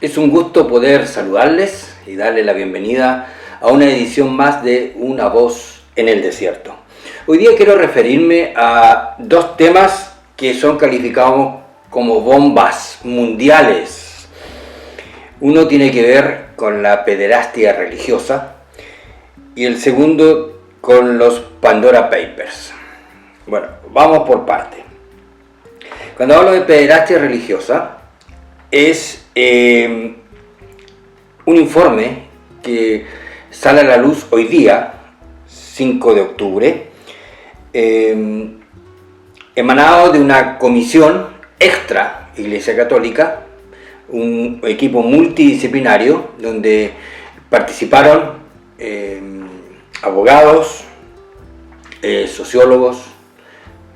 Es un gusto poder saludarles y darle la bienvenida a una edición más de Una Voz en el Desierto. Hoy día quiero referirme a dos temas que son calificados como bombas mundiales. Uno tiene que ver con la pederastia religiosa y el segundo con los Pandora Papers. Bueno, vamos por parte. Cuando hablo de pederastia religiosa, es un informe que sale a la luz hoy día, 5 de octubre, emanado de una comisión extra Iglesia Católica, un equipo multidisciplinario donde participaron abogados, sociólogos,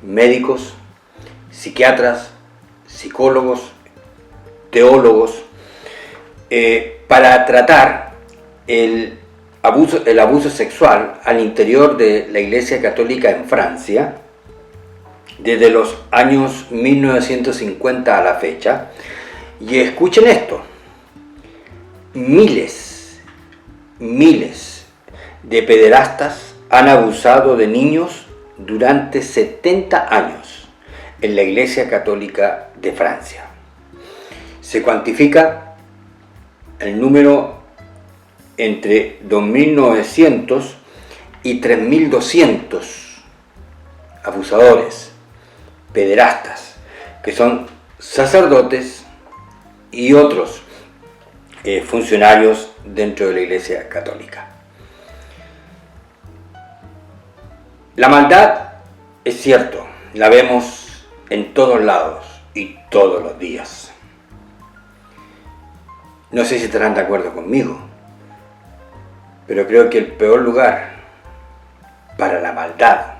médicos, psiquiatras, psicólogos, teólogos, para tratar el abuso sexual al interior de la Iglesia Católica en Francia desde los años 1950 a la fecha. Y escuchen esto: miles de pederastas han abusado de niños durante 70 años en la Iglesia Católica de Francia. Se cuantifica el número entre 2.900 y 3.200 abusadores, pederastas, que son sacerdotes y otros funcionarios dentro de la Iglesia Católica. La maldad, es cierto, la vemos en todos lados y todos los días. No sé si estarán de acuerdo conmigo, pero creo que el peor lugar para la maldad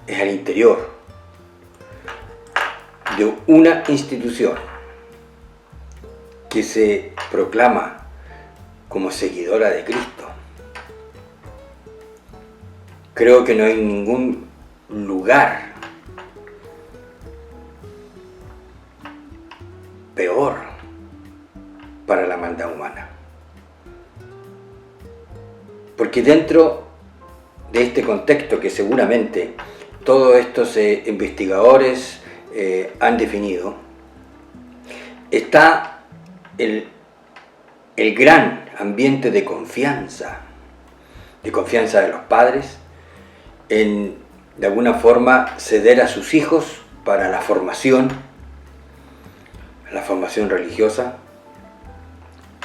es al interior de una institución que se proclama como seguidora de Cristo. Creo que no hay ningún lugar peor para la maldad humana. Porque dentro de este contexto que seguramente todos estos investigadores han definido, está el gran ambiente de confianza de los padres en, de alguna forma, ceder a sus hijos para la formación religiosa,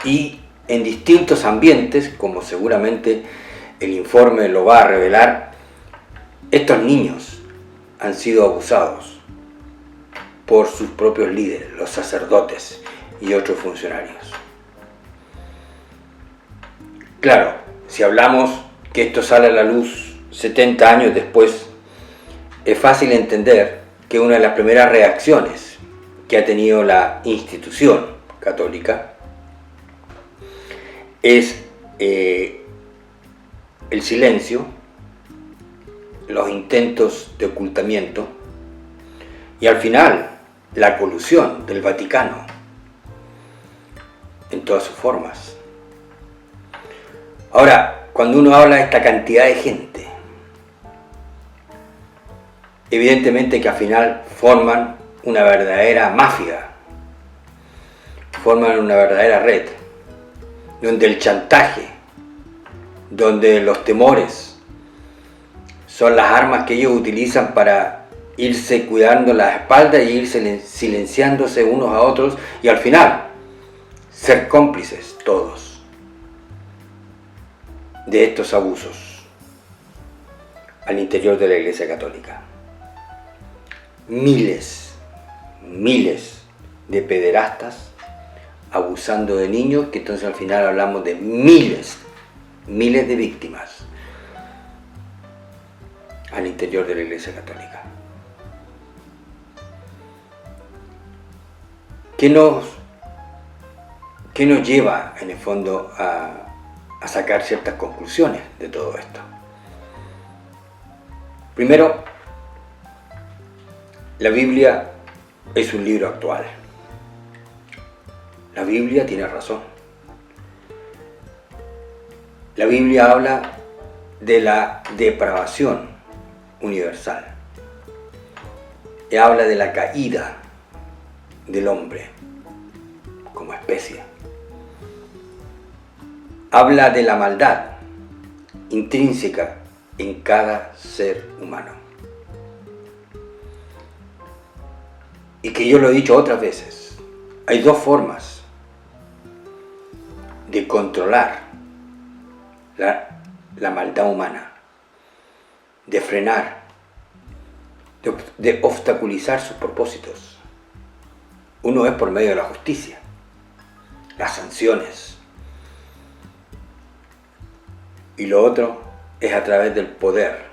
y en distintos ambientes, como seguramente el informe lo va a revelar, estos niños han sido abusados por sus propios líderes, los sacerdotes y otros funcionarios. Claro, si hablamos que esto sale a la luz 70 años después, es fácil entender que una de las primeras reacciones que ha tenido la institución católica es el silencio, los intentos de ocultamiento y al final la colusión del Vaticano en todas sus formas. Ahora, cuando uno habla de esta cantidad de gente, evidentemente que al final forman una verdadera mafia, forman una verdadera red, donde el chantaje, donde los temores son las armas que ellos utilizan para irse cuidando la espalda y irse silenciándose unos a otros, y al final ser cómplices todos de estos abusos al interior de la Iglesia Católica. Miles de pederastas abusando de niños, que entonces al final hablamos de miles de víctimas al interior de la Iglesia Católica. ¿Qué nos lleva en el fondo a sacar ciertas conclusiones de todo esto? Primero, la Biblia es un libro actual. La Biblia tiene razón. La Biblia habla de la depravación universal. Y habla de la caída del hombre como especie. Habla de la maldad intrínseca en cada ser humano. Y que yo lo he dicho otras veces, hay dos formas de controlar la maldad humana, de frenar, de obstaculizar sus propósitos. Uno es por medio de la justicia, las sanciones, y lo otro es a través del poder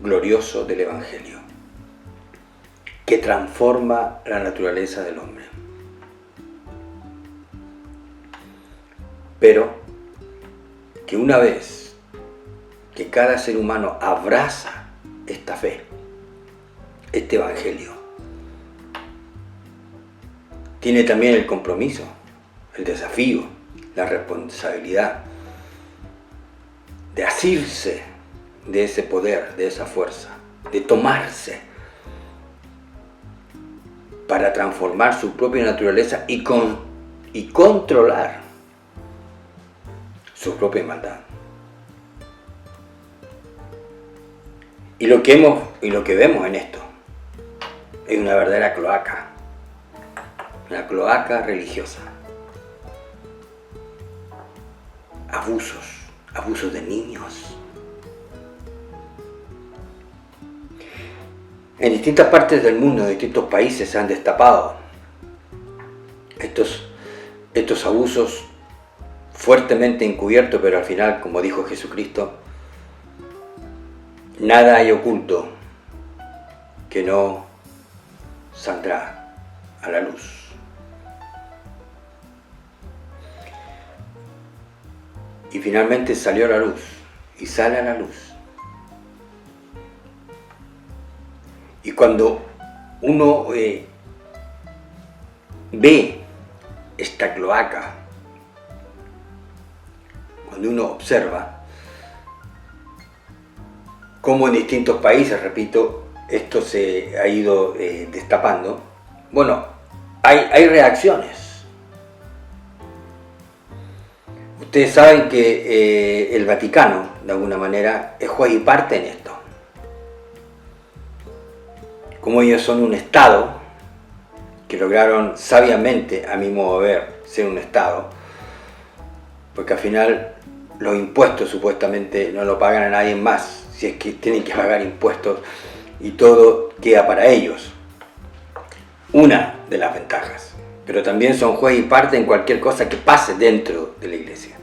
glorioso del Evangelio, que transforma la naturaleza del hombre. Pero que una vez que cada ser humano abraza esta fe, este Evangelio, tiene también el compromiso, el desafío, la responsabilidad de asirse de ese poder, de esa fuerza, de tomarse para transformar su propia naturaleza y controlar su propia maldad. Y lo que vemos en esto es una verdadera cloaca, una cloaca religiosa. Abusos de niños. En distintas partes del mundo, en distintos países se han destapado estos abusos fuertemente encubiertos, pero al final, como dijo Jesucristo, nada hay oculto que no saldrá a la luz. Y finalmente salió a la luz, y sale a la luz. Y cuando uno ve esta cloaca, cuando uno observa cómo en distintos países, repito, esto se ha ido destapando, bueno, hay reacciones. Ustedes saben que el Vaticano, de alguna manera, es juez y parte en esto. Como ellos son un Estado, que lograron sabiamente, a mi modo de ver, ser un Estado, porque al final los impuestos supuestamente no lo pagan a nadie más, si es que tienen que pagar impuestos y todo queda para ellos. Una de las ventajas. Pero también son juez y parte en cualquier cosa que pase dentro de la iglesia.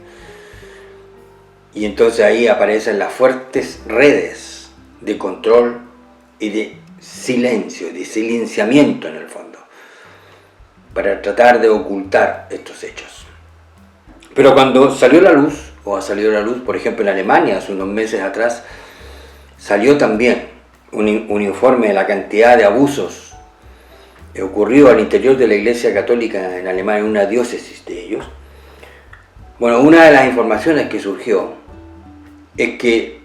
Y entonces ahí aparecen las fuertes redes de control y de silencio, de silenciamiento en el fondo, para tratar de ocultar estos hechos. Pero cuando salió la luz, o ha salido la luz, por ejemplo en Alemania, hace unos meses atrás, salió también un informe de la cantidad de abusos ocurrido al interior de la Iglesia Católica en Alemania, en una diócesis de ellos. Bueno, una de las informaciones que surgió es que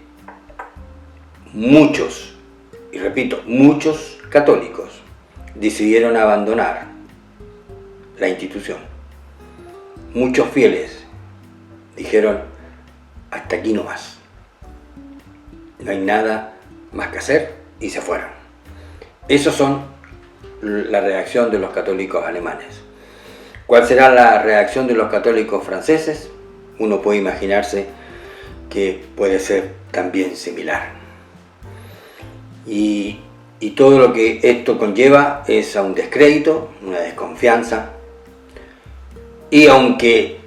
muchos, y repito, muchos católicos decidieron abandonar la institución. Muchos fieles dijeron, hasta aquí no más. No hay nada más que hacer, y se fueron. Esos son la reacción de los católicos alemanes. ¿Cuál será la reacción de los católicos franceses? Uno puede imaginarse que puede ser también similar. Y todo lo que esto conlleva es a un descrédito, una desconfianza, y aunque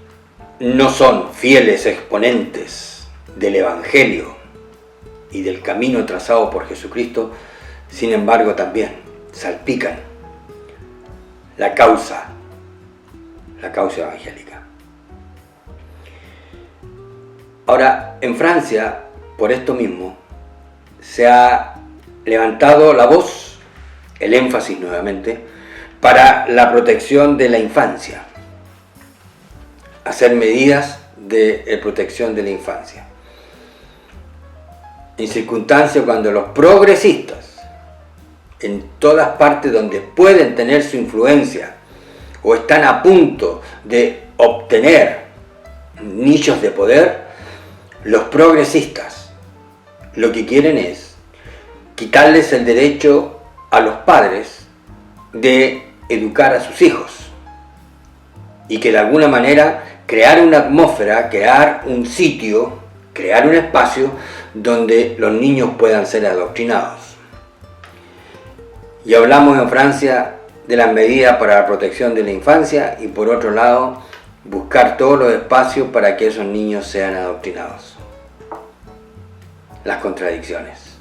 no son fieles exponentes del Evangelio y del camino trazado por Jesucristo, sin embargo también salpican la causa evangélica. Ahora, en Francia, por esto mismo, se ha levantado la voz, el énfasis nuevamente, para la protección de la infancia. hacer medidas de protección de la infancia. En circunstancias cuando los progresistas, en todas partes donde pueden tener su influencia o están a punto de obtener nichos de poder, los progresistas lo que quieren es quitarles el derecho a los padres de educar a sus hijos y que de alguna manera crear una atmósfera, crear un sitio, crear un espacio donde los niños puedan ser adoctrinados. Y hablamos en Francia de las medidas para la protección de la infancia y por otro lado buscar todos los espacios para que esos niños sean adoctrinados. Las contradicciones.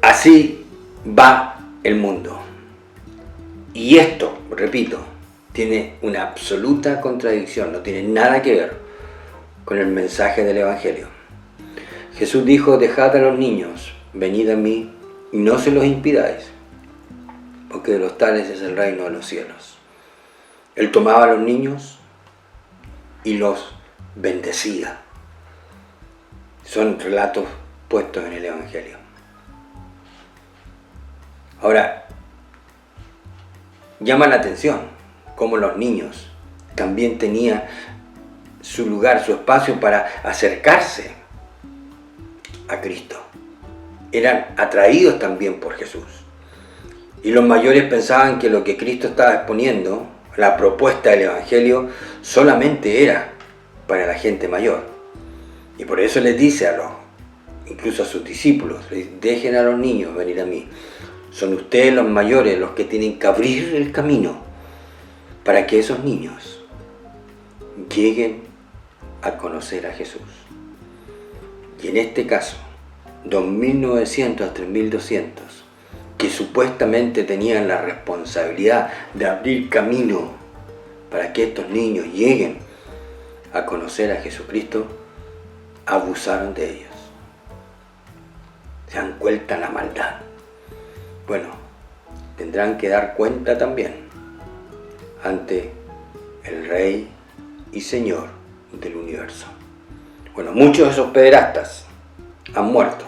Así va el mundo. Y esto, repito, tiene una absoluta contradicción, no tiene nada que ver con el mensaje del Evangelio. Jesús dijo: dejad a los niños, venid a mí y no se los impidáis, porque de los tales es el reino de los cielos. Él tomaba a los niños y los bendecía. Son relatos puestos en el Evangelio. Ahora, llama la atención cómo los niños también tenían su lugar, su espacio para acercarse a Cristo. Eran atraídos también por Jesús. Y los mayores pensaban que lo que Cristo estaba exponiendo, la propuesta del Evangelio, solamente era para la gente mayor. Y por eso les dice incluso a sus discípulos, dejen a los niños venir a mí. Son ustedes los mayores los que tienen que abrir el camino para que esos niños lleguen a conocer a Jesús. Y en este caso, 2.900 a 3.200, que supuestamente tenían la responsabilidad de abrir camino para que estos niños lleguen a conocer a Jesucristo, abusaron de ellos. Se dan cuenta de la maldad. Bueno, tendrán que dar cuenta también ante el Rey y Señor del universo. Bueno, muchos de esos pederastas han muerto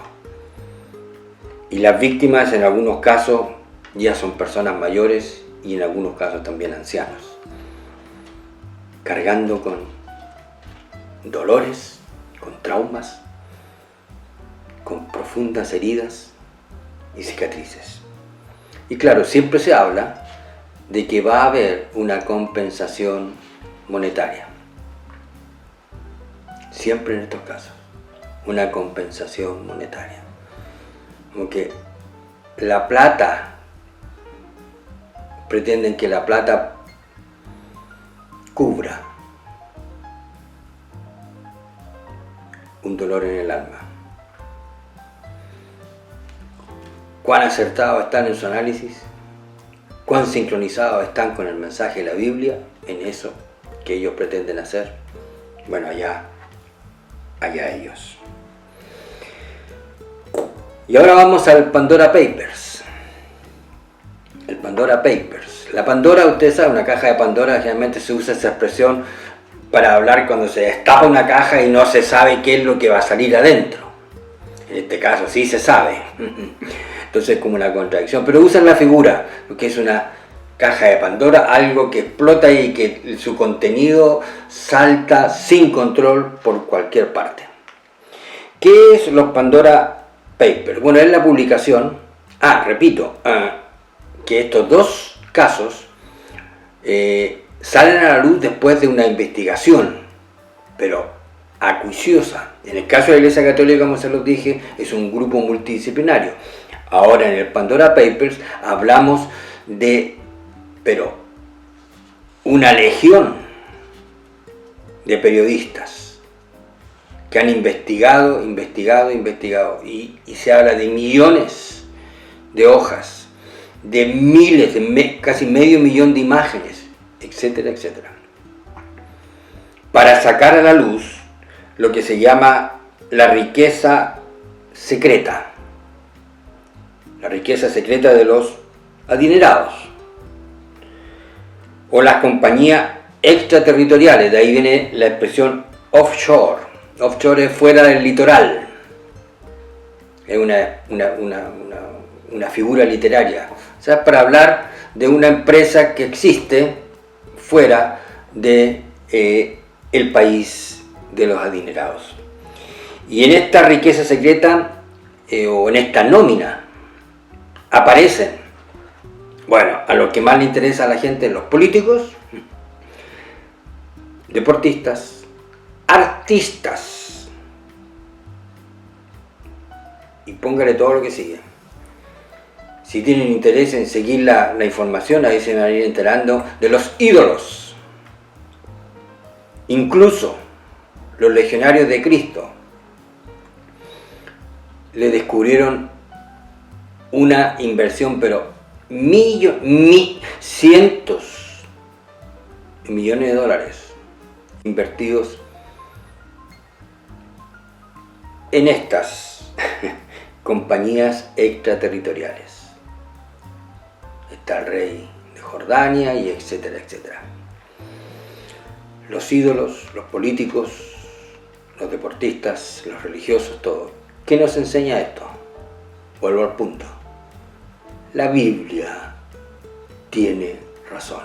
y las víctimas en algunos casos ya son personas mayores y en algunos casos también ancianos, cargando con dolores, con traumas, con profundas heridas y cicatrices. Y claro, siempre se habla de que va a haber una compensación monetaria. Siempre en estos casos, una compensación monetaria. Como que la plata, pretenden que la plata cubra un dolor en el alma. ¿Cuán acertados están en su análisis? ¿Cuán sincronizados están con el mensaje de la Biblia en eso que ellos pretenden hacer? Bueno, allá ellos. Y ahora vamos al Pandora Papers. El Pandora Papers. La Pandora, ustedes saben, una caja de Pandora, generalmente se usa esa expresión para hablar cuando se destapa una caja y no se sabe qué es lo que va a salir adentro. En este caso sí se sabe. Entonces es como una contradicción. Pero usan la figura, lo que es una caja de Pandora, algo que explota y que su contenido salta sin control por cualquier parte. ¿Qué es los Pandora Papers? Bueno, es la publicación, que estos dos casos salen a la luz después de una investigación, pero acuiciosa. En el caso de la Iglesia Católica, como se los dije, es un grupo multidisciplinario. Ahora en el Pandora Papers hablamos de, una legión de periodistas que han investigado y se habla de millones de hojas, de miles, casi medio millón de imágenes, etcétera, etcétera, para sacar a la luz lo que se llama la riqueza secreta. La riqueza secreta de los adinerados. o las compañías extraterritoriales, de ahí viene la expresión offshore. Offshore es fuera del litoral, es una figura literaria, o sea, para hablar de una empresa que existe fuera de el país de los adinerados. Y en esta riqueza secreta o en esta nómina aparecen, bueno, a lo que más le interesa a la gente, los políticos, deportistas, artistas, y póngale todo lo que sigue. Si tienen interés en seguir la información, ahí se van a ir enterando de los ídolos. Incluso los legionarios de Cristo le descubrieron una inversión, pero cientos de millones de dólares invertidos en estas compañías extraterritoriales. Está el rey de Jordania y etcétera, etcétera. Los ídolos, los políticos, los deportistas, los religiosos, todo. ¿Qué nos enseña esto? Vuelvo al punto. La Biblia tiene razón.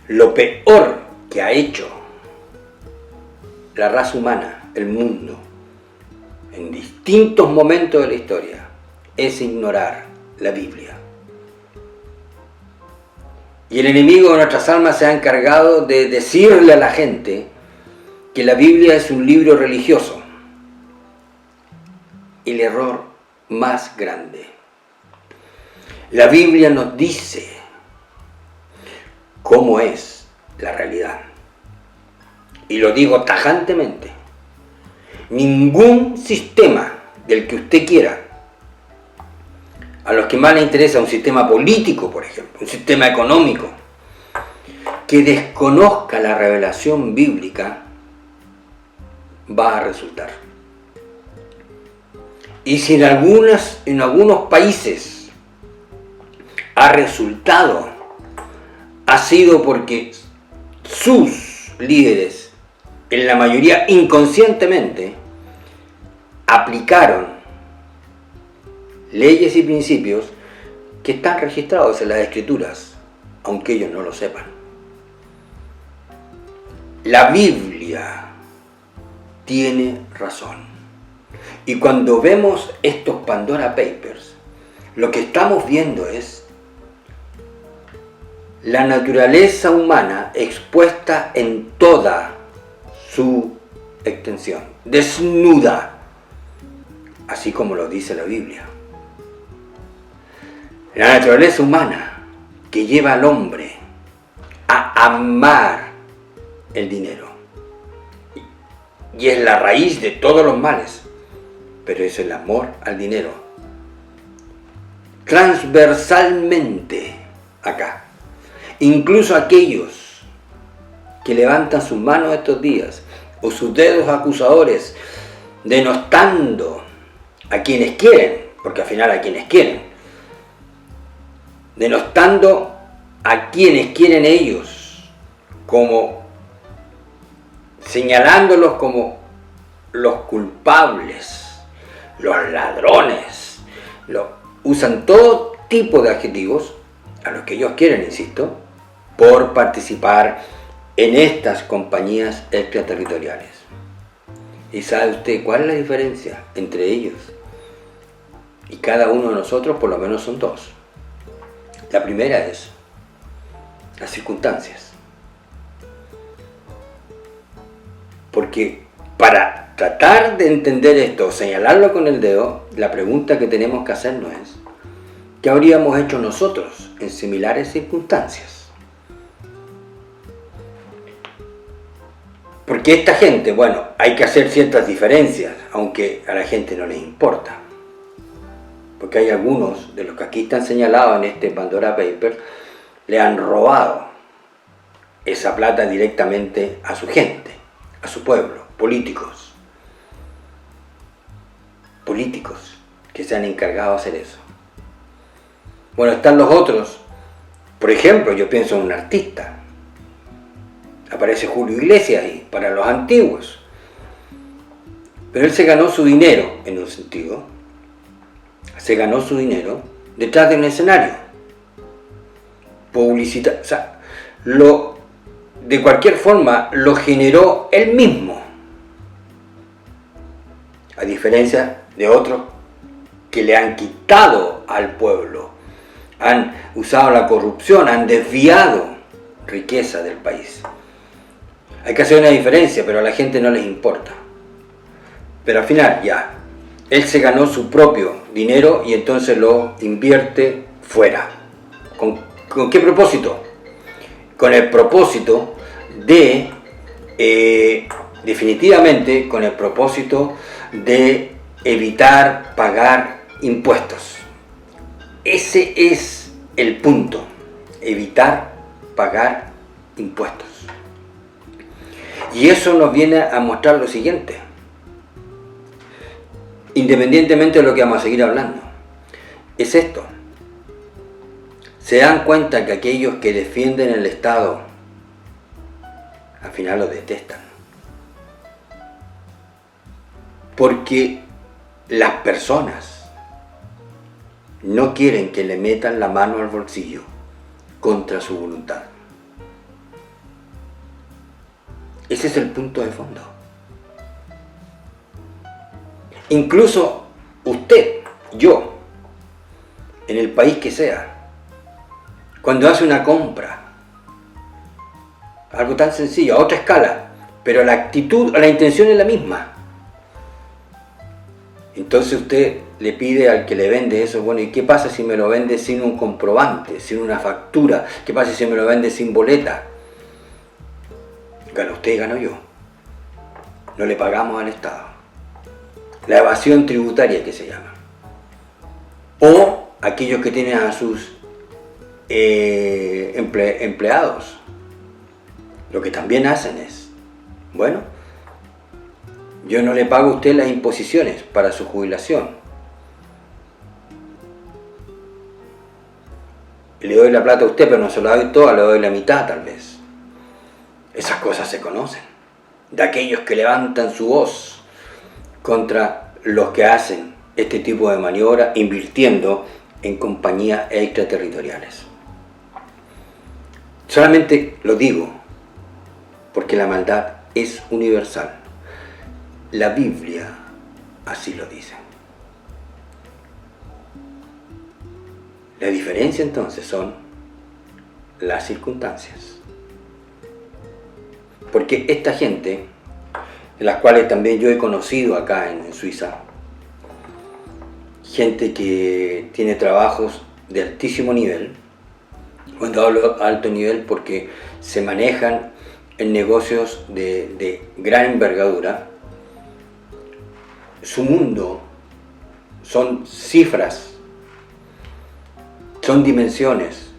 Lo peor que ha hecho la raza humana, el mundo, en distintos momentos de la historia, es ignorar la Biblia. Y el enemigo de nuestras almas se ha encargado de decirle a la gente que la Biblia es un libro religioso. El error más grande. La Biblia nos dice cómo es la realidad. Y lo digo tajantemente. Ningún sistema del que usted quiera, a los que más les interesa un sistema político, por ejemplo, un sistema económico, que desconozca la revelación bíblica, va a resultar. Y si en algunos países ha resultado, ha sido porque sus líderes, en la mayoría inconscientemente, aplicaron leyes y principios que están registrados en las Escrituras, aunque ellos no lo sepan. La Biblia tiene razón. Y cuando vemos estos Pandora Papers, lo que estamos viendo es la naturaleza humana expuesta en toda su extensión, desnuda, así como lo dice la Biblia. La naturaleza humana que lleva al hombre a amar el dinero. Y es la raíz de todos los males, pero es el amor al dinero. Transversalmente acá. Incluso aquellos que levantan sus manos estos días o sus dedos acusadores denostando a quienes quieren, porque al final a quienes quieren, denostando a quienes quieren ellos, como señalándolos como los culpables, los ladrones, usan todo tipo de adjetivos a los que ellos quieren, insisto, por participar en estas compañías extraterritoriales. ¿Y sabe usted cuál es la diferencia entre ellos y cada uno de nosotros? Por lo menos son dos. La primera es las circunstancias. Porque para tratar de entender esto, señalarlo con el dedo, la pregunta que tenemos que hacernos es: ¿qué habríamos hecho nosotros en similares circunstancias? Porque esta gente, bueno, hay que hacer ciertas diferencias, aunque a la gente no les importa. Porque hay algunos de los que aquí están señalados en este Pandora Paper, le han robado esa plata directamente a su gente, a su pueblo, políticos que se han encargado de hacer eso. Bueno, están los otros Por ejemplo, yo pienso en un artista. Aparece Julio Iglesias ahí, para los antiguos. Pero él se ganó su dinero, en un sentido. Se ganó su dinero detrás de un escenario. Publicitario. O sea, de cualquier forma lo generó él mismo. A diferencia de otros que le han quitado al pueblo, han usado la corrupción, han desviado riqueza del país. Hay que hacer una diferencia, pero a la gente no les importa. Pero al final ya, él se ganó su propio dinero y entonces lo invierte fuera. ¿Con qué propósito? Con el propósito de, definitivamente, con el propósito de evitar pagar impuestos. Ese es el punto, evitar pagar impuestos. Y eso nos viene a mostrar lo siguiente, independientemente de lo que vamos a seguir hablando, es esto. Se dan cuenta que aquellos que defienden el Estado, al final lo detestan. Porque las personas no quieren que le metan la mano al bolsillo contra su voluntad. Ese es el punto de fondo. Incluso usted, yo, en el país que sea, cuando hace una compra, algo tan sencillo, a otra escala, pero la actitud, la intención es la misma. Entonces usted le pide al que le vende eso, bueno, ¿y qué pasa si me lo vende sin un comprobante, sin una factura? ¿Qué pasa si me lo vende sin boleta? Gana usted y gano yo. No le pagamos al Estado. La evasión tributaria que se llama. O aquellos que tienen a sus empleados. Lo que también hacen es, bueno, yo no le pago a usted las imposiciones para su jubilación. Le doy la plata a usted, pero no se la doy toda, le doy la mitad tal vez. Esas cosas se conocen. De aquellos que levantan su voz contra los que hacen este tipo de maniobra invirtiendo en compañías extraterritoriales. Solamente lo digo porque la maldad es universal. La Biblia así lo dice. La diferencia entonces son las circunstancias. Porque esta gente, de las cuales también yo he conocido acá en Suiza, gente que tiene trabajos de altísimo nivel, cuando hablo de alto nivel porque se manejan en negocios de gran envergadura, su mundo son cifras, son dimensiones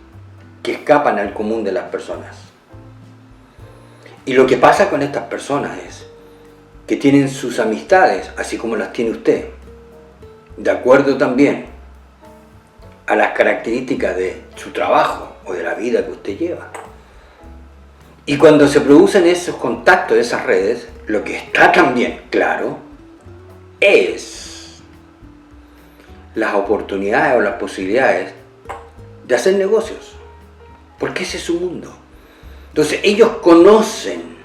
que escapan al común de las personas. Y lo que pasa con estas personas es que tienen sus amistades, así como las tiene usted, de acuerdo también a las características de su trabajo o de la vida que usted lleva. Y cuando se producen esos contactos, esas redes, lo que está también claro es las oportunidades o las posibilidades de hacer negocios, porque ese es su mundo. Entonces ellos conocen,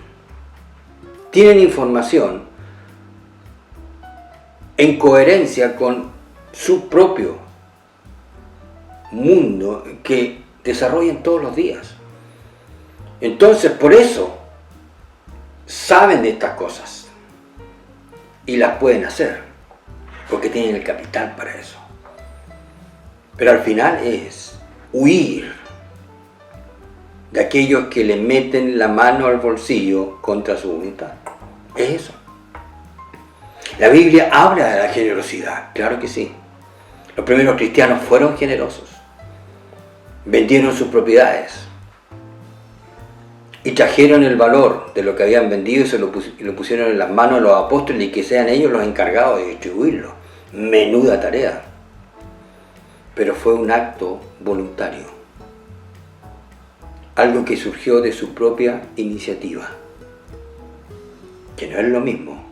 tienen información en coherencia con su propio mundo que desarrollan todos los días. Entonces por eso saben de estas cosas y las pueden hacer, porque tienen el capital para eso. Pero al final es huir de aquellos que le meten la mano al bolsillo contra su voluntad. Es eso. La Biblia habla de la generosidad, claro que sí. Los primeros cristianos fueron generosos. Vendieron sus propiedades y trajeron el valor de lo que habían vendido y lo pusieron en las manos de los apóstoles y que sean ellos los encargados de distribuirlo. Menuda tarea. Pero fue un acto voluntario. algo que surgió de su propia iniciativa, que no es lo mismo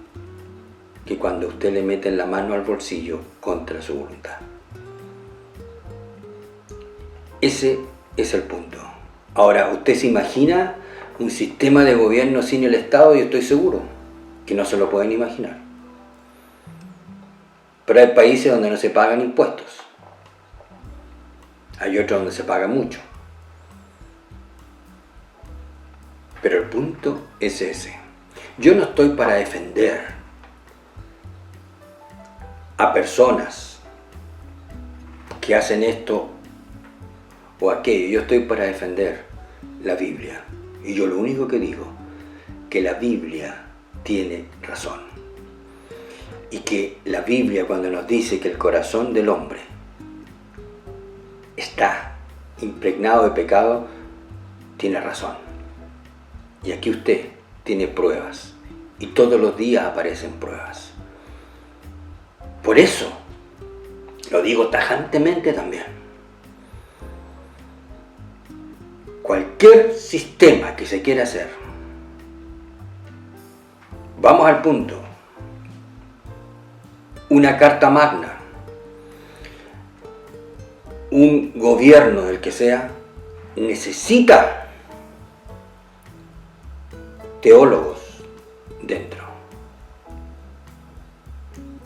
que cuando usted le mete la mano al bolsillo contra su voluntad. Ese es el punto. Ahora, ¿usted se imagina un sistema de gobierno sin el Estado? Yo estoy seguro que no se lo pueden imaginar. Pero hay países donde no se pagan impuestos. Hay otros donde se paga mucho. Pero el punto es ese. Yo no estoy para defender a personas que hacen esto o aquello. Yo estoy para defender la Biblia. Y yo lo único que digo, que la Biblia tiene razón. Y que la Biblia, cuando nos dice que el corazón del hombre está impregnado de pecado, tiene razón. Y aquí usted tiene pruebas. Y todos los días aparecen pruebas. Por eso, lo digo tajantemente también, cualquier sistema que se quiera hacer, vamos al punto, una carta magna, un gobierno del que sea, necesita teólogos dentro.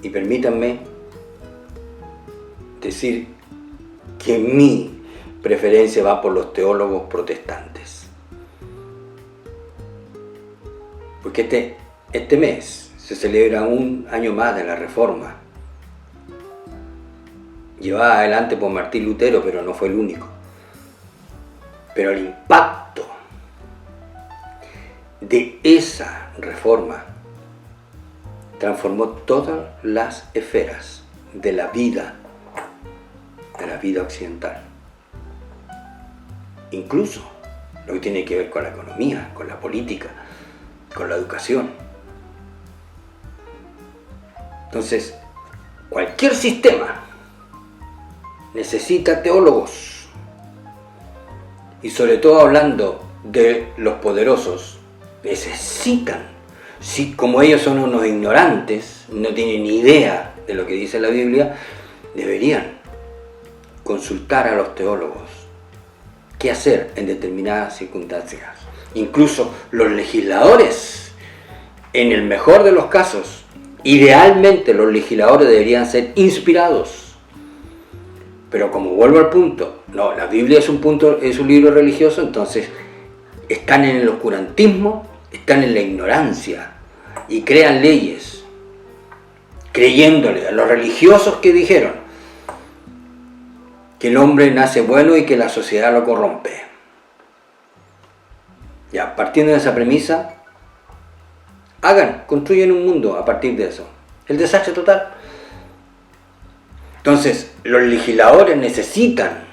Y permítanme decir que mi preferencia va por los teólogos protestantes. Porque este mes se celebra un año más de la Reforma, llevada adelante por Martín Lutero, pero no fue el único. Pero el impacto de esa reforma transformó todas las esferas de la vida occidental. Incluso lo que tiene que ver con la economía, con la política, con la educación. Entonces, cualquier sistema necesita teólogos. Y sobre todo hablando de los poderosos, necesitan, si como ellos son unos ignorantes, no tienen ni idea de lo que dice la Biblia, deberían consultar a los teólogos qué hacer en determinadas circunstancias. Incluso los legisladores, en el mejor de los casos, idealmente los legisladores deberían ser inspirados. Pero como vuelvo al punto, no, la Biblia es un libro religioso, entonces están en el oscurantismo, están en la ignorancia y crean leyes, creyéndole a los religiosos que dijeron que el hombre nace bueno y que la sociedad lo corrompe. Ya, partiendo de esa premisa, construyen un mundo a partir de eso. El desastre total. Entonces, los legisladores necesitan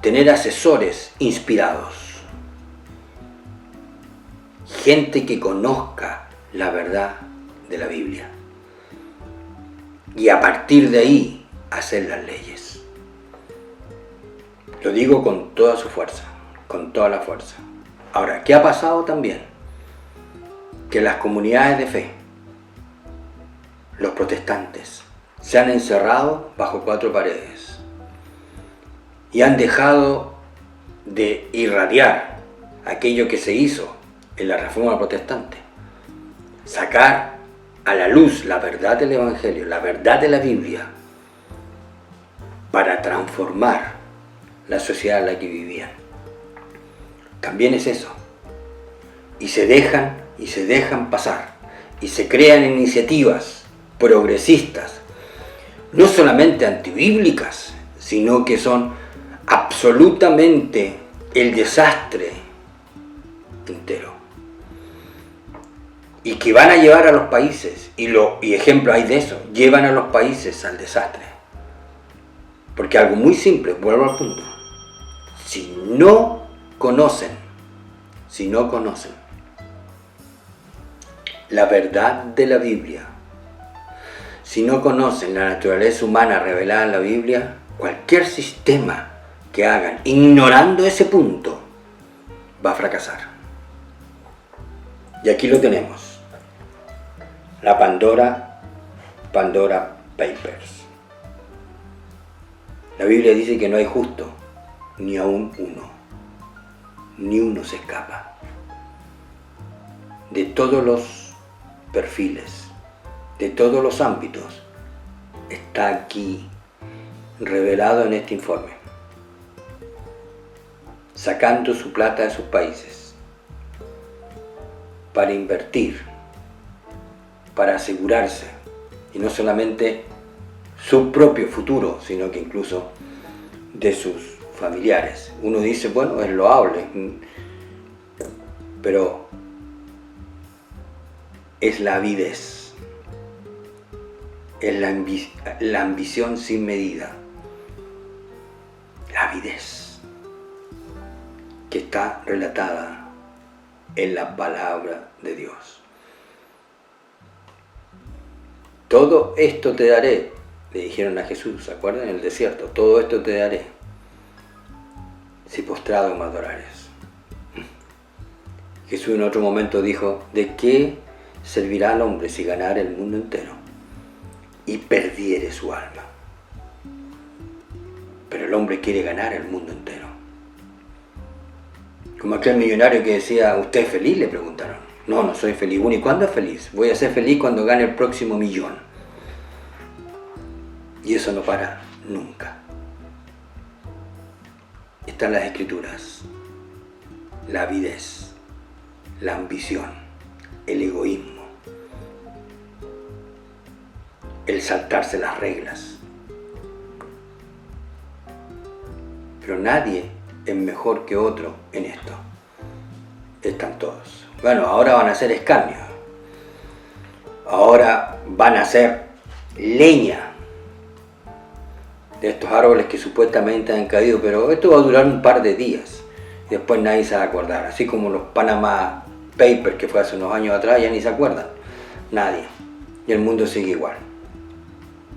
tener asesores inspirados. Gente que conozca la verdad de la Biblia. Y a partir de ahí, hacer las leyes. Lo digo con toda su fuerza, con toda la fuerza. Ahora, ¿qué ha pasado también? Que las comunidades de fe, los protestantes, se han encerrado bajo 4 paredes y han dejado de irradiar aquello que se hizo en la Reforma Protestante. Sacar a la luz la verdad del Evangelio, la verdad de la Biblia, para transformar la sociedad en la que vivían. También es eso. Y se dejan pasar. Y se crean iniciativas progresistas, no solamente antibíblicas, sino que son absolutamente el desastre entero. Y que van a llevar a los países, y ejemplo hay de eso, llevan a los países al desastre. Porque algo muy simple, vuelvo al punto. Si no conocen la verdad de la Biblia, si no conocen la naturaleza humana revelada en la Biblia, cualquier sistema que hagan, ignorando ese punto, va a fracasar. Y aquí lo tenemos. La Pandora Papers. La Biblia dice que no hay justo, ni aún uno. Ni uno se escapa. De todos los perfiles, de todos los ámbitos, está aquí revelado en este informe, sacando su plata de sus países para invertir, para asegurarse, y no solamente su propio futuro, sino que incluso de sus familiares. Uno dice, bueno, es loable, pero es la avidez, es la ambición sin medida, la avidez que está relatada en la palabra de Dios. Todo esto te daré, le dijeron a Jesús, ¿se acuerdan? En el desierto, todo esto te daré, si postrado me adorares. Jesús en otro momento dijo, ¿de qué servirá al hombre si ganara el mundo entero y perdiere su alma? Pero el hombre quiere ganar el mundo entero. Como aquel millonario que decía, ¿usted es feliz?, le preguntaron. No, no soy feliz. Bueno, ¿y cuándo es feliz? Voy a ser feliz cuando gane el próximo millón. Y eso no para nunca. Están las Escrituras. La avidez, la ambición, el egoísmo, el saltarse las reglas. Pero nadie es mejor que otro en esto. Están todos. Bueno, ahora van a ser escarnios. Ahora van a ser leña de estos árboles que supuestamente han caído, pero esto va a durar un par de días. Y después nadie se va a acordar. Así como los Panama Papers que fue hace unos años atrás, ya ni se acuerdan. Nadie. Y el mundo sigue igual.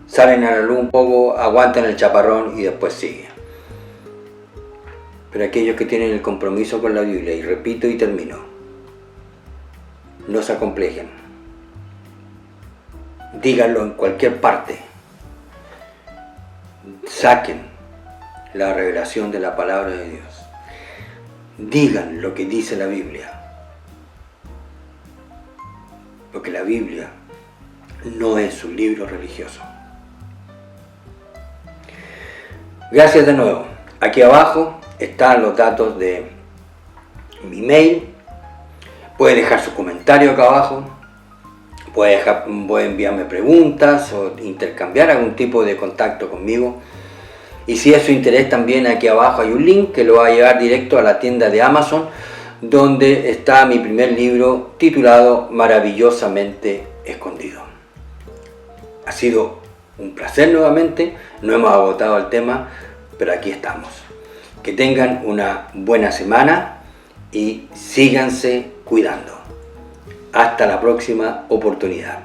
Salen a la luz un poco, aguantan el chaparrón y después sigue. Pero aquellos que tienen el compromiso con la Biblia, y repito y termino, no se acomplejen. Díganlo en cualquier parte. Saquen la revelación de la palabra de Dios. Digan lo que dice la Biblia. Porque la Biblia no es un libro religioso. Gracias de nuevo. Aquí abajo están los datos de mi mail. Puede dejar su comentario acá abajo. Puede enviarme preguntas o intercambiar algún tipo de contacto conmigo. Y si es su interés, también aquí abajo hay un link que lo va a llevar directo a la tienda de Amazon, donde está mi primer libro titulado Maravillosamente Escondido. Ha sido un placer nuevamente, no hemos agotado el tema, pero aquí estamos. Que tengan una buena semana y síganse cuidando. Hasta la próxima oportunidad.